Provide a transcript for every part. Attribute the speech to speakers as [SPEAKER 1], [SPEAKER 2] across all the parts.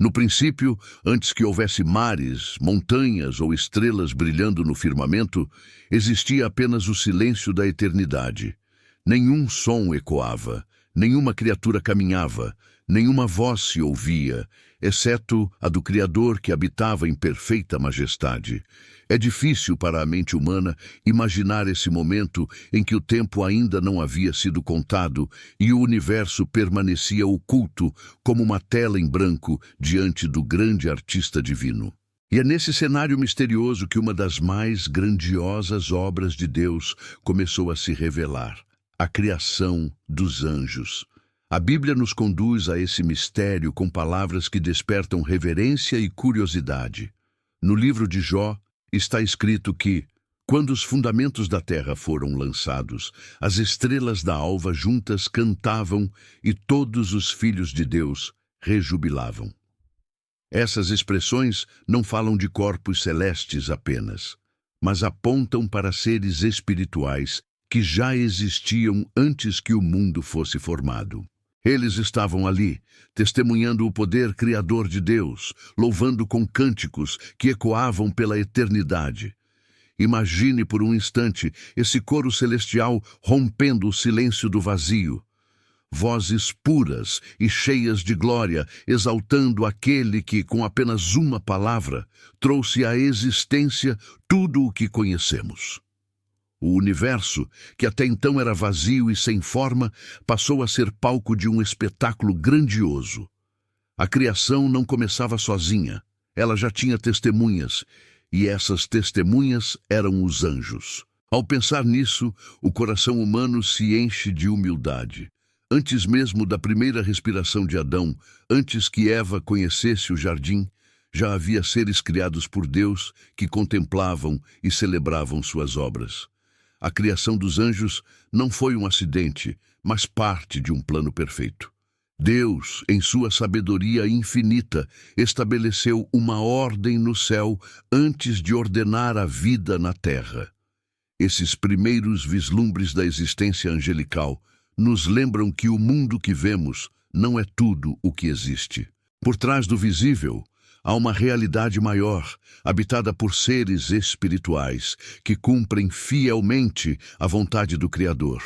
[SPEAKER 1] No princípio, antes que houvesse mares, montanhas ou estrelas brilhando no firmamento, existia apenas o silêncio da eternidade. Nenhum som ecoava, nenhuma criatura caminhava, nenhuma voz se ouvia, exceto a do Criador que habitava em perfeita majestade. É difícil para a mente humana imaginar esse momento em que o tempo ainda não havia sido contado e o universo permanecia oculto como uma tela em branco diante do grande artista divino. E é nesse cenário misterioso que uma das mais grandiosas obras de Deus começou a se revelar: a criação dos anjos. A Bíblia nos conduz a esse mistério com palavras que despertam reverência e curiosidade. No livro de Jó, está escrito que, quando os fundamentos da terra foram lançados, as estrelas da alva juntas cantavam e todos os filhos de Deus rejubilavam. Essas expressões não falam de corpos celestes apenas, mas apontam para seres espirituais que já existiam antes que o mundo fosse formado. Eles estavam ali, testemunhando o poder criador de Deus, louvando com cânticos que ecoavam pela eternidade. Imagine por um instante esse coro celestial rompendo o silêncio do vazio. Vozes puras e cheias de glória, exaltando aquele que, com apenas uma palavra, trouxe à existência tudo o que conhecemos. O universo, que até então era vazio e sem forma, passou a ser palco de um espetáculo grandioso. A criação não começava sozinha, ela já tinha testemunhas, e essas testemunhas eram os anjos. Ao pensar nisso, o coração humano se enche de humildade. Antes mesmo da primeira respiração de Adão, antes que Eva conhecesse o jardim, já havia seres criados por Deus que contemplavam e celebravam suas obras. A criação dos anjos não foi um acidente, mas parte de um plano perfeito. Deus, em sua sabedoria infinita, estabeleceu uma ordem no céu antes de ordenar a vida na terra. Esses primeiros vislumbres da existência angelical nos lembram que o mundo que vemos não é tudo o que existe. Por trás do visível, há uma realidade maior, habitada por seres espirituais, que cumprem fielmente a vontade do Criador.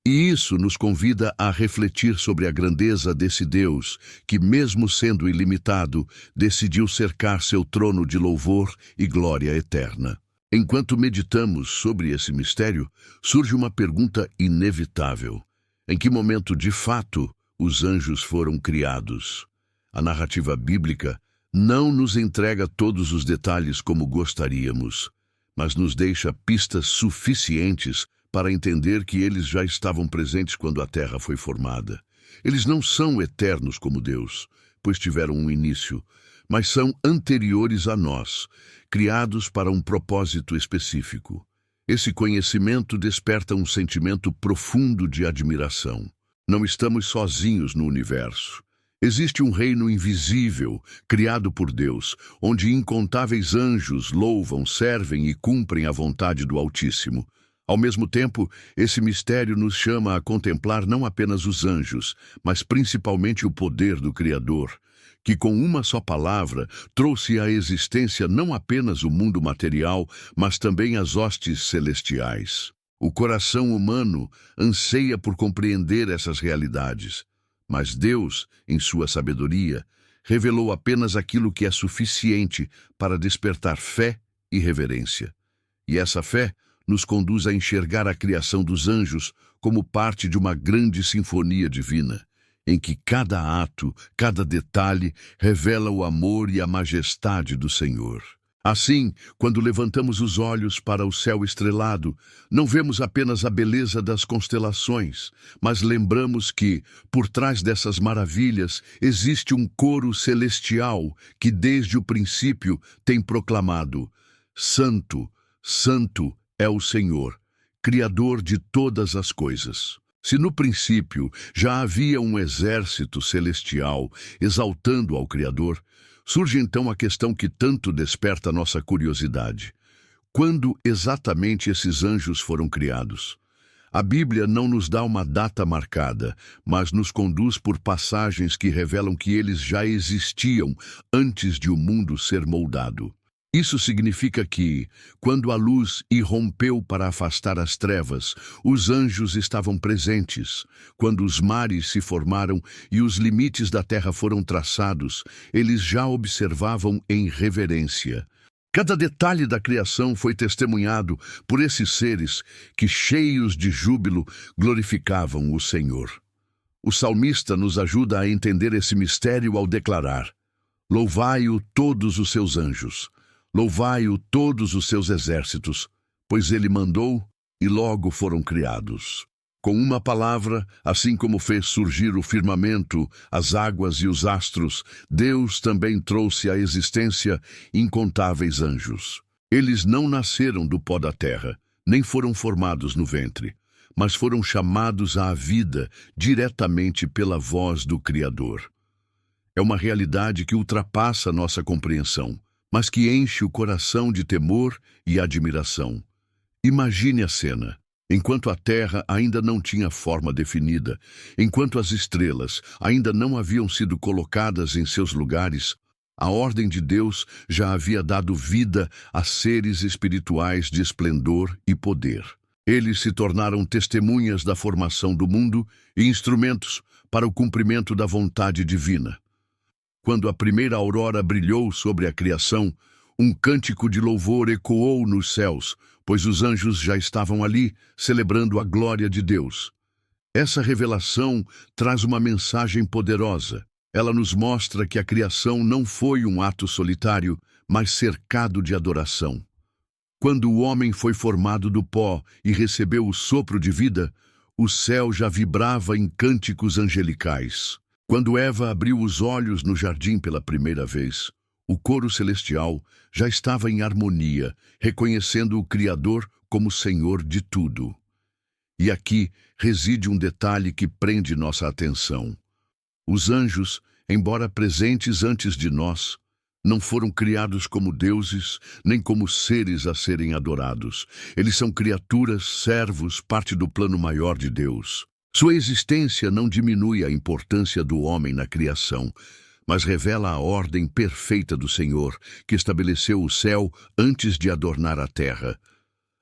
[SPEAKER 1] E isso nos convida a refletir sobre a grandeza desse Deus, que, mesmo sendo ilimitado, decidiu cercar seu trono de louvor e glória eterna. Enquanto meditamos sobre esse mistério, surge uma pergunta inevitável: em que momento, de fato, os anjos foram criados? A narrativa bíblica não nos entrega todos os detalhes como gostaríamos, mas nos deixa pistas suficientes para entender que eles já estavam presentes quando a Terra foi formada. Eles não são eternos como Deus, pois tiveram um início, mas são anteriores a nós, criados para um propósito específico. Esse conhecimento desperta um sentimento profundo de admiração. Não estamos sozinhos no universo. Existe um reino invisível, criado por Deus, onde incontáveis anjos louvam, servem e cumprem a vontade do Altíssimo. Ao mesmo tempo, esse mistério nos chama a contemplar não apenas os anjos, mas principalmente o poder do Criador, que com uma só palavra trouxe à existência não apenas o mundo material, mas também as hostes celestiais. O coração humano anseia por compreender essas realidades, mas Deus, em sua sabedoria, revelou apenas aquilo que é suficiente para despertar fé e reverência. E essa fé nos conduz a enxergar a criação dos anjos como parte de uma grande sinfonia divina, em que cada ato, cada detalhe revela o amor e a majestade do Senhor. Assim, quando levantamos os olhos para o céu estrelado, não vemos apenas a beleza das constelações, mas lembramos que, por trás dessas maravilhas, existe um coro celestial que, desde o princípio, tem proclamado: Santo, Santo é o Senhor, Criador de todas as coisas. Se no princípio já havia um exército celestial exaltando ao Criador, surge então a questão que tanto desperta nossa curiosidade: quando exatamente esses anjos foram criados? A Bíblia não nos dá uma data marcada, mas nos conduz por passagens que revelam que eles já existiam antes de o mundo ser moldado. Isso significa que, quando a luz irrompeu para afastar as trevas, os anjos estavam presentes. Quando os mares se formaram e os limites da terra foram traçados, eles já observavam em reverência. Cada detalhe da criação foi testemunhado por esses seres que, cheios de júbilo, glorificavam o Senhor. O salmista nos ajuda a entender esse mistério ao declarar: Louvai-o todos os seus anjos, louvai-o todos os seus exércitos, pois ele mandou e logo foram criados. Com uma palavra, assim como fez surgir o firmamento, as águas e os astros, Deus também trouxe à existência incontáveis anjos. Eles não nasceram do pó da terra, nem foram formados no ventre, mas foram chamados à vida diretamente pela voz do Criador. É uma realidade que ultrapassa nossa compreensão, mas que enche o coração de temor e admiração. Imagine a cena. Enquanto a terra ainda não tinha forma definida, enquanto as estrelas ainda não haviam sido colocadas em seus lugares, a ordem de Deus já havia dado vida a seres espirituais de esplendor e poder. Eles se tornaram testemunhas da formação do mundo e instrumentos para o cumprimento da vontade divina. Quando a primeira aurora brilhou sobre a criação, um cântico de louvor ecoou nos céus, pois os anjos já estavam ali, celebrando a glória de Deus. Essa revelação traz uma mensagem poderosa. Ela nos mostra que a criação não foi um ato solitário, mas cercado de adoração. Quando o homem foi formado do pó e recebeu o sopro de vida, o céu já vibrava em cânticos angelicais. Quando Eva abriu os olhos no jardim pela primeira vez, o coro celestial já estava em harmonia, reconhecendo o Criador como Senhor de tudo. E aqui reside um detalhe que prende nossa atenção. Os anjos, embora presentes antes de nós, não foram criados como deuses, nem como seres a serem adorados. Eles são criaturas, servos, parte do plano maior de Deus. Sua existência não diminui a importância do homem na criação, mas revela a ordem perfeita do Senhor, que estabeleceu o céu antes de adornar a terra.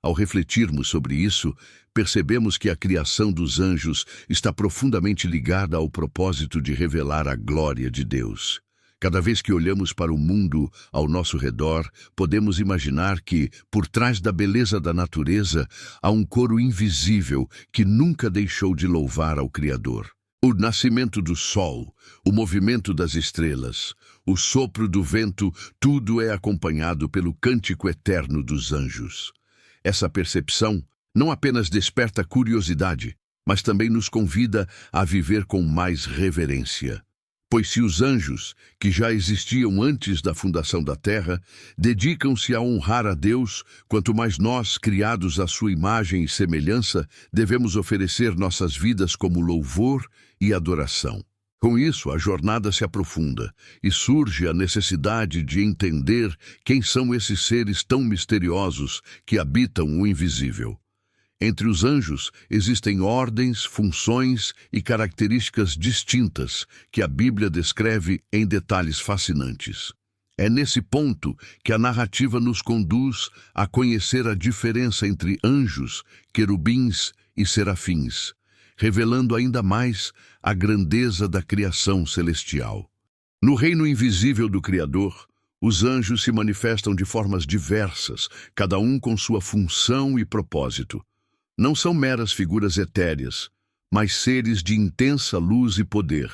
[SPEAKER 1] Ao refletirmos sobre isso, percebemos que a criação dos anjos está profundamente ligada ao propósito de revelar a glória de Deus. Cada vez que olhamos para o mundo ao nosso redor, podemos imaginar que, por trás da beleza da natureza, há um coro invisível que nunca deixou de louvar ao Criador. O nascimento do sol, o movimento das estrelas, o sopro do vento, tudo é acompanhado pelo cântico eterno dos anjos. Essa percepção não apenas desperta curiosidade, mas também nos convida a viver com mais reverência. Pois se os anjos, que já existiam antes da fundação da terra, dedicam-se a honrar a Deus, quanto mais nós, criados à sua imagem e semelhança, devemos oferecer nossas vidas como louvor e adoração. Com isso, a jornada se aprofunda e surge a necessidade de entender quem são esses seres tão misteriosos que habitam o invisível. Entre os anjos existem ordens, funções e características distintas que a Bíblia descreve em detalhes fascinantes. É nesse ponto que a narrativa nos conduz a conhecer a diferença entre anjos, querubins e serafins, revelando ainda mais a grandeza da criação celestial. No reino invisível do Criador, os anjos se manifestam de formas diversas, cada um com sua função e propósito. Não são meras figuras etéreas, mas seres de intensa luz e poder,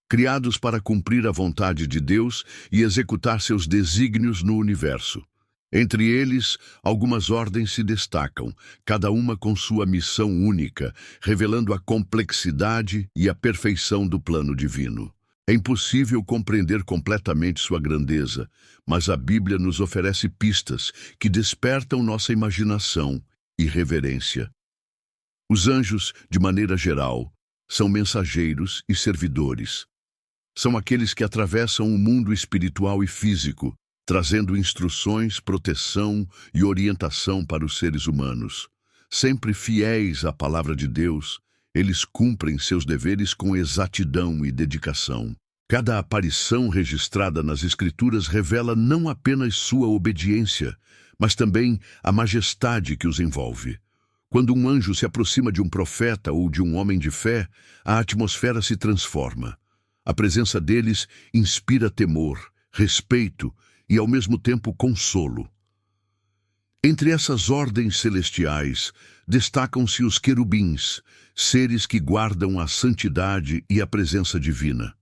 [SPEAKER 1] criados para cumprir a vontade de Deus e executar seus desígnios no universo. Entre eles, algumas ordens se destacam, cada uma com sua missão única, revelando a complexidade e a perfeição do plano divino. É impossível compreender completamente sua grandeza, mas a Bíblia nos oferece pistas que despertam nossa imaginação e reverência. Os anjos, de maneira geral, são mensageiros e servidores. São aqueles que atravessam o mundo espiritual e físico, trazendo instruções, proteção e orientação para os seres humanos. Sempre fiéis à palavra de Deus, eles cumprem seus deveres com exatidão e dedicação. Cada aparição registrada nas Escrituras revela não apenas sua obediência, mas também a majestade que os envolve. Quando um anjo se aproxima de um profeta ou de um homem de fé, a atmosfera se transforma. A presença deles inspira temor, respeito e, ao mesmo tempo, consolo. Entre essas ordens celestiais, destacam-se os querubins, seres que guardam a santidade e a presença divina.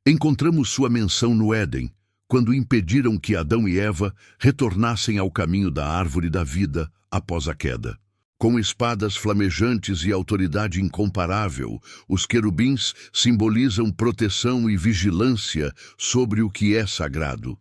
[SPEAKER 1] Encontramos sua menção no Éden, quando impediram que Adão e Eva retornassem ao caminho da árvore da vida após a queda. Com espadas flamejantes e autoridade incomparável, os querubins simbolizam proteção e vigilância sobre o que é sagrado.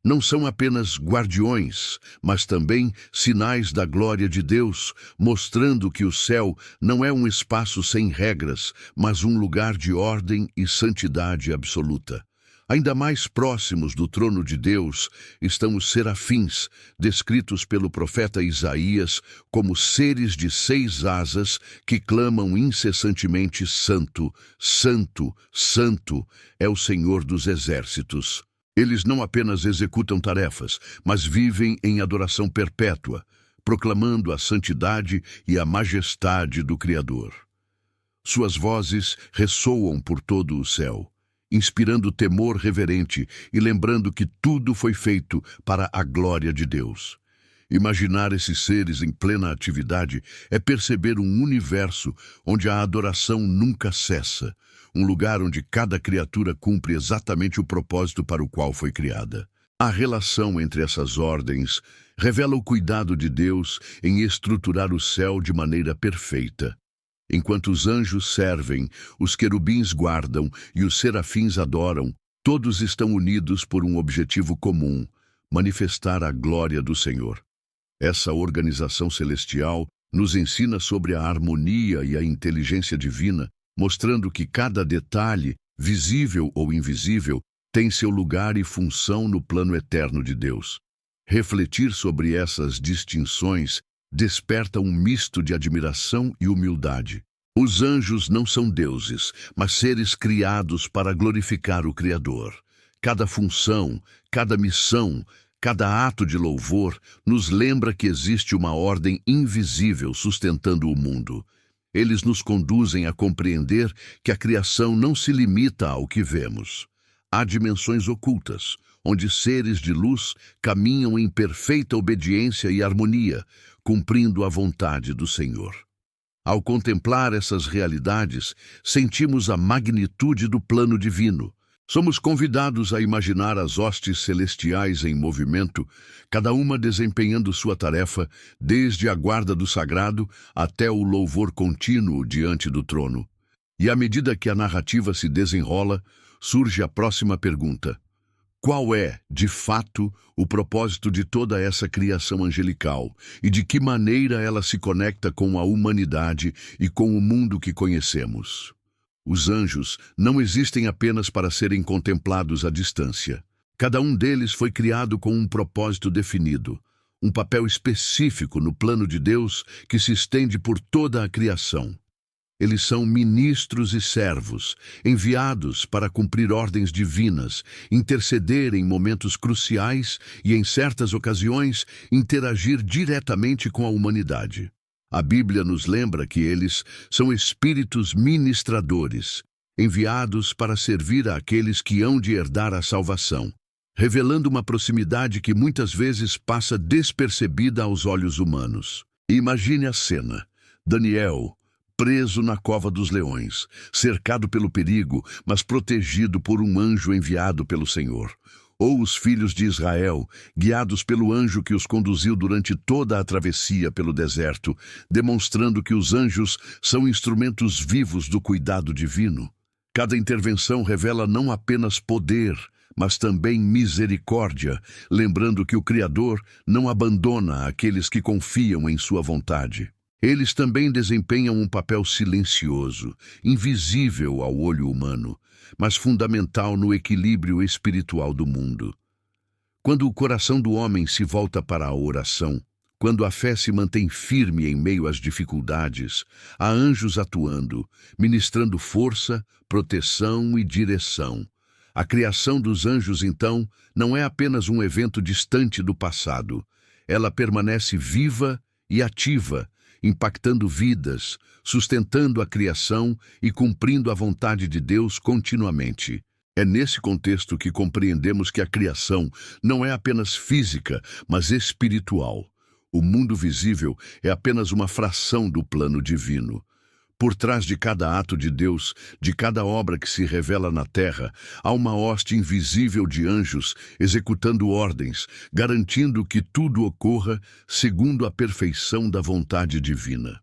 [SPEAKER 1] Não são apenas guardiões, mas também sinais da glória de Deus, mostrando que o céu não é um espaço sem regras, mas um lugar de ordem e santidade absoluta. Ainda mais próximos do trono de Deus estão os serafins, descritos pelo profeta Isaías como seres de 6 asas que clamam incessantemente: Santo, Santo, Santo é o Senhor dos exércitos. Eles não apenas executam tarefas, mas vivem em adoração perpétua, proclamando a santidade e a majestade do Criador. Suas vozes ressoam por todo o céu, inspirando temor reverente e lembrando que tudo foi feito para a glória de Deus. Imaginar esses seres em plena atividade é perceber um universo onde a adoração nunca cessa, um lugar onde cada criatura cumpre exatamente o propósito para o qual foi criada. A relação entre essas ordens revela o cuidado de Deus em estruturar o céu de maneira perfeita. Enquanto os anjos servem, os querubins guardam e os serafins adoram, todos estão unidos por um objetivo comum: manifestar a glória do Senhor. Essa organização celestial nos ensina sobre a harmonia e a inteligência divina, mostrando que cada detalhe, visível ou invisível, tem seu lugar e função no plano eterno de Deus. Refletir sobre essas distinções desperta um misto de admiração e humildade. Os anjos não são deuses, mas seres criados para glorificar o Criador. Cada função, cada missão, cada ato de louvor nos lembra que existe uma ordem invisível sustentando o mundo. Eles nos conduzem a compreender que a criação não se limita ao que vemos. Há dimensões ocultas, onde seres de luz caminham em perfeita obediência e harmonia, cumprindo a vontade do Senhor. Ao contemplar essas realidades, sentimos a magnitude do plano divino. Somos convidados a imaginar as hostes celestiais em movimento, cada uma desempenhando sua tarefa, desde a guarda do sagrado até o louvor contínuo diante do trono. E à medida que a narrativa se desenrola, surge a próxima pergunta: qual é, de fato, o propósito de toda essa criação angelical e de que maneira ela se conecta com a humanidade e com o mundo que conhecemos? Os anjos não existem apenas para serem contemplados à distância. Cada um deles foi criado com um propósito definido, um papel específico no plano de Deus que se estende por toda a criação. Eles são ministros e servos, enviados para cumprir ordens divinas, interceder em momentos cruciais e, em certas ocasiões, interagir diretamente com a humanidade. A Bíblia nos lembra que eles são espíritos ministradores, enviados para servir àqueles que hão de herdar a salvação, revelando uma proximidade que muitas vezes passa despercebida aos olhos humanos. Imagine a cena: Daniel, preso na cova dos leões, cercado pelo perigo, mas protegido por um anjo enviado pelo Senhor. Ou os filhos de Israel, guiados pelo anjo que os conduziu durante toda a travessia pelo deserto, demonstrando que os anjos são instrumentos vivos do cuidado divino. Cada intervenção revela não apenas poder, mas também misericórdia, lembrando que o Criador não abandona aqueles que confiam em sua vontade. Eles também desempenham um papel silencioso, invisível ao olho humano, mas fundamental no equilíbrio espiritual do mundo. Quando o coração do homem se volta para a oração, quando a fé se mantém firme em meio às dificuldades, há anjos atuando, ministrando força, proteção e direção. A criação dos anjos, então, não é apenas um evento distante do passado. Ela permanece viva e ativa, impactando vidas, sustentando a criação e cumprindo a vontade de Deus continuamente. É nesse contexto que compreendemos que a criação não é apenas física, mas espiritual. O mundo visível é apenas uma fração do plano divino. Por trás de cada ato de Deus, de cada obra que se revela na terra, há uma hoste invisível de anjos executando ordens, garantindo que tudo ocorra segundo a perfeição da vontade divina.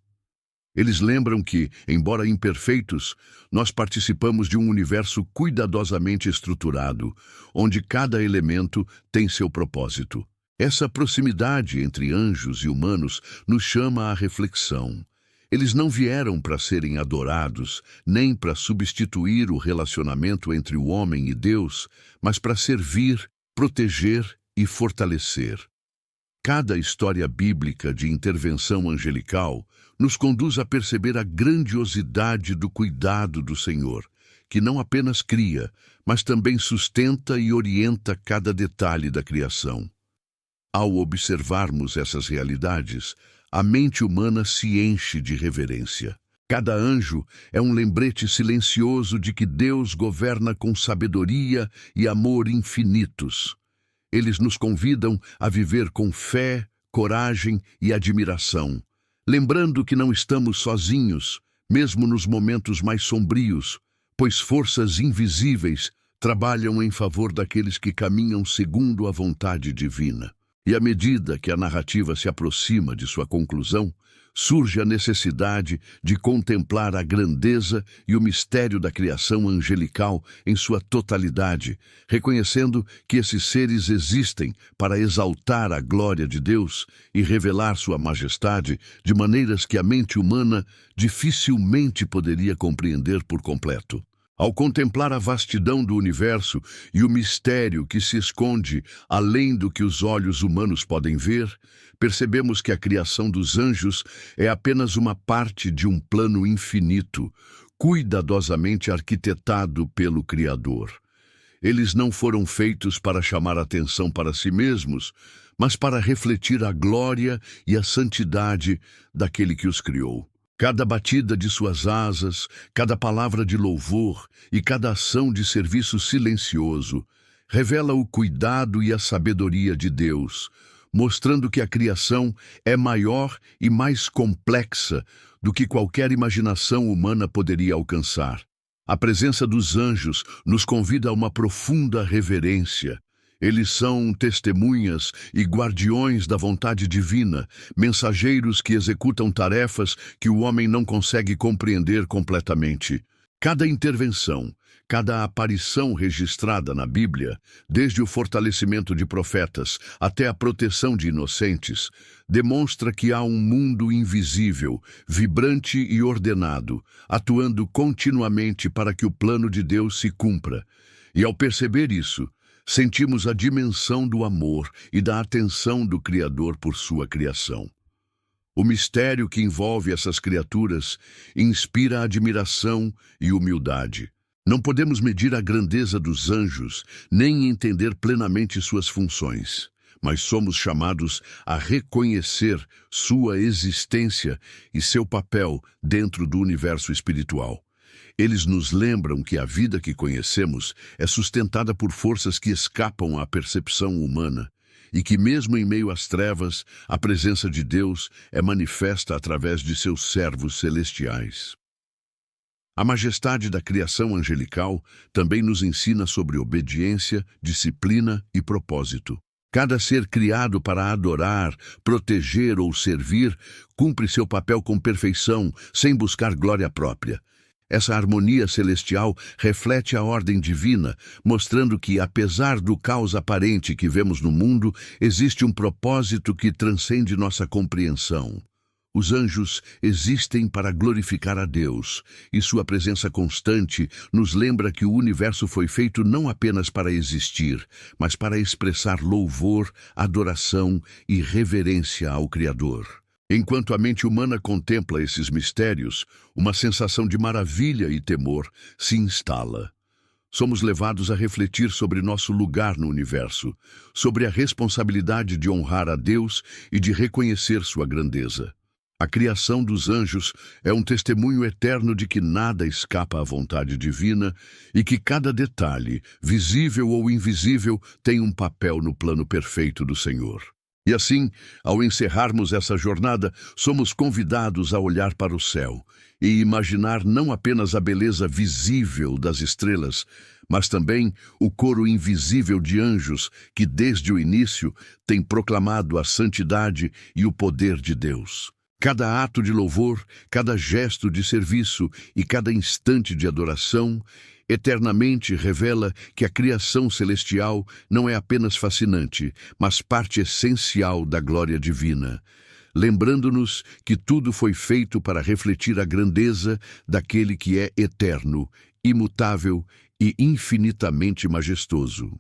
[SPEAKER 1] Eles lembram que, embora imperfeitos, nós participamos de um universo cuidadosamente estruturado, onde cada elemento tem seu propósito. Essa proximidade entre anjos e humanos nos chama à reflexão. Eles não vieram para serem adorados, nem para substituir o relacionamento entre o homem e Deus, mas para servir, proteger e fortalecer. Cada história bíblica de intervenção angelical nos conduz a perceber a grandiosidade do cuidado do Senhor, que não apenas cria, mas também sustenta e orienta cada detalhe da criação. Ao observarmos essas realidades, a mente humana se enche de reverência. Cada anjo é um lembrete silencioso de que Deus governa com sabedoria e amor infinitos. Eles nos convidam a viver com fé, coragem e admiração, lembrando que não estamos sozinhos, mesmo nos momentos mais sombrios, pois forças invisíveis trabalham em favor daqueles que caminham segundo a vontade divina. E à medida que a narrativa se aproxima de sua conclusão, surge a necessidade de contemplar a grandeza e o mistério da criação angelical em sua totalidade, reconhecendo que esses seres existem para exaltar a glória de Deus e revelar sua majestade de maneiras que a mente humana dificilmente poderia compreender por completo. Ao contemplar a vastidão do universo e o mistério que se esconde além do que os olhos humanos podem ver, percebemos que a criação dos anjos é apenas uma parte de um plano infinito, cuidadosamente arquitetado pelo Criador. Eles não foram feitos para chamar atenção para si mesmos, mas para refletir a glória e a santidade daquele que os criou. Cada batida de suas asas, cada palavra de louvor e cada ação de serviço silencioso revela o cuidado e a sabedoria de Deus, mostrando que a criação é maior e mais complexa do que qualquer imaginação humana poderia alcançar. A presença dos anjos nos convida a uma profunda reverência. Eles são testemunhas e guardiões da vontade divina, mensageiros que executam tarefas que o homem não consegue compreender completamente. Cada intervenção, cada aparição registrada na Bíblia, desde o fortalecimento de profetas até a proteção de inocentes, demonstra que há um mundo invisível, vibrante e ordenado, atuando continuamente para que o plano de Deus se cumpra. E ao perceber isso, sentimos a dimensão do amor e da atenção do Criador por sua criação. O mistério que envolve essas criaturas inspira admiração e humildade. Não podemos medir a grandeza dos anjos, nem entender plenamente suas funções, mas somos chamados a reconhecer sua existência e seu papel dentro do universo espiritual. Eles nos lembram que a vida que conhecemos é sustentada por forças que escapam à percepção humana e que, mesmo em meio às trevas, a presença de Deus é manifesta através de seus servos celestiais. A majestade da criação angelical também nos ensina sobre obediência, disciplina e propósito. Cada ser criado para adorar, proteger ou servir cumpre seu papel com perfeição, sem buscar glória própria. Essa harmonia celestial reflete a ordem divina, mostrando que, apesar do caos aparente que vemos no mundo, existe um propósito que transcende nossa compreensão. Os anjos existem para glorificar a Deus, e sua presença constante nos lembra que o universo foi feito não apenas para existir, mas para expressar louvor, adoração e reverência ao Criador. Enquanto a mente humana contempla esses mistérios, uma sensação de maravilha e temor se instala. Somos levados a refletir sobre nosso lugar no universo, sobre a responsabilidade de honrar a Deus e de reconhecer sua grandeza. A criação dos anjos é um testemunho eterno de que nada escapa à vontade divina e que cada detalhe, visível ou invisível, tem um papel no plano perfeito do Senhor. E assim, ao encerrarmos essa jornada, somos convidados a olhar para o céu e imaginar não apenas a beleza visível das estrelas, mas também o coro invisível de anjos que, desde o início, tem proclamado a santidade e o poder de Deus. Cada ato de louvor, cada gesto de serviço e cada instante de adoração eternamente revela que a criação celestial não é apenas fascinante, mas parte essencial da glória divina, lembrando-nos que tudo foi feito para refletir a grandeza daquele que é eterno, imutável e infinitamente majestoso.